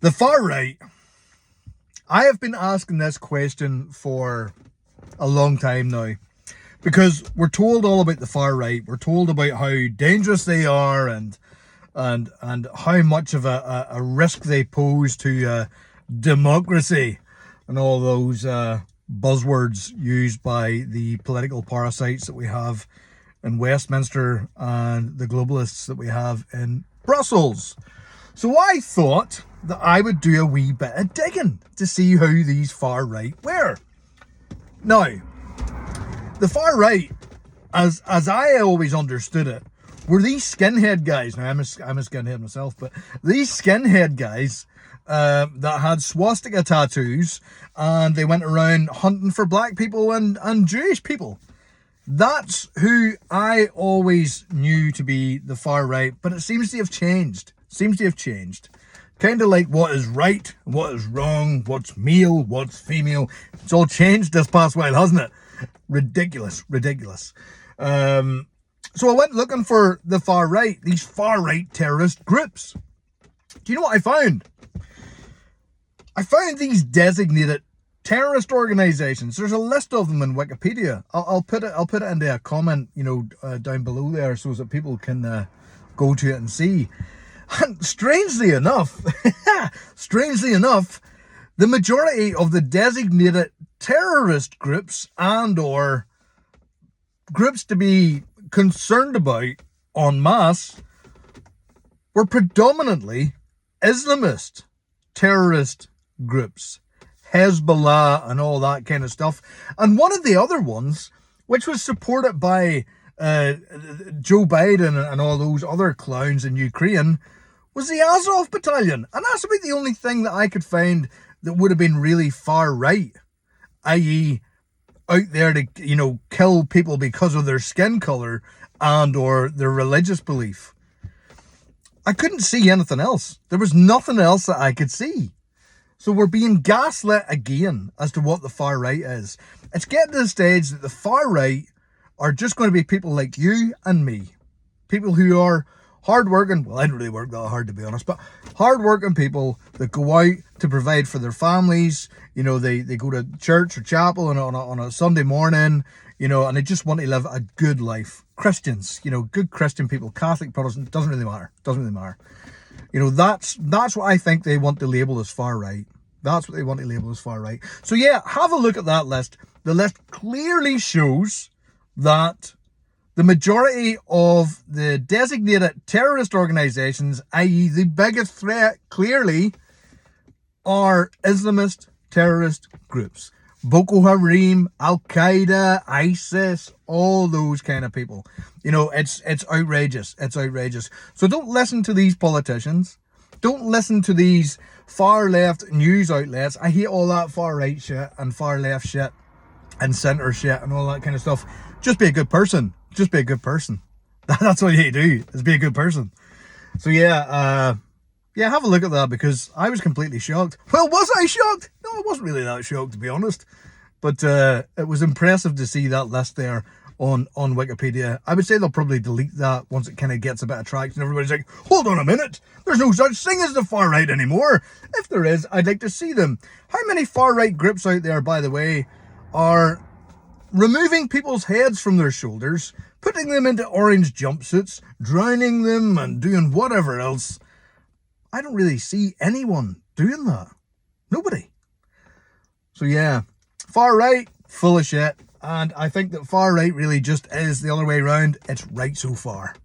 The far right. I have been asking this question for a long time now, because we're told all about the far right. We're told about how dangerous they are and how much of a risk they pose to democracy, and all those buzzwords used by the political parasites that we have in Westminster and the globalists that we have in Brussels. So I thought that I would do a wee bit of digging to see how these far right were. Now, the far right, as I always understood it, were these skinhead guys. Now, I'm a skinhead myself, but these skinhead guys that had swastika tattoos, and they went around hunting for black people and Jewish people. That's who I always knew to be the far right, but it seems to have changed. Kind of like what is right, what is wrong, what's male, what's female. It's all changed this past while, hasn't it? Ridiculous. So I went looking for the far right, these far right terrorist groups. Do you know what I found? I found these designated terrorist organizations. There's a list of them in Wikipedia. I'll put it into a comment, down below there, so that people can go to it and see. And strangely enough, the majority of the designated terrorist groups and or groups to be concerned about en masse were predominantly Islamist terrorist groups, Hezbollah and all that kind of stuff. And one of the other ones, which was supported by Joe Biden and all those other clowns in Ukraine, was the Azov battalion. And that's about the only thing that I could find that would have been really far right, i.e. out there to, kill people because of their skin colour and or their religious belief. I couldn't see anything else. There was nothing else that I could see. So we're being gaslit again as to what the far right is. It's getting to the stage that the far right are just going to be people like you and me. People who are hard-working. Well, I don't really work that hard, to be honest, but hard-working people that go out to provide for their families. They go to church or chapel on a Sunday morning, and they just want to live a good life. Christians, good Christian people, Catholic, Protestant, doesn't really matter. That's what I think they want to label as far right. So yeah, have a look at that list. The list clearly shows that the majority of the designated terrorist organizations, i.e. the biggest threat, clearly, are Islamist terrorist groups. Boko Haram, Al-Qaeda, ISIS, all those kind of people. It's outrageous. So don't listen to these politicians. Don't listen to these far left news outlets. I hate all that far right shit and far left shit and centre shit and all that kind of stuff. Just be a good person. That's all you need to do, is be a good person. So yeah, have a look at that, because I was completely shocked. Well, was I shocked? No, I wasn't really that shocked, to be honest. But it was impressive to see that list there on Wikipedia. I would say they'll probably delete that once it kind of gets a bit of traction. Everybody's like, hold on a minute, there's no such thing as the far right anymore. If there is, I'd like to see them. How many far right groups out there, by the way, are removing people's heads from their shoulders, putting them into orange jumpsuits, drowning them and doing whatever else? I don't really see anyone doing that. Nobody. So yeah, far right, full of shit. And I think that far right really just is the other way around. It's right so far.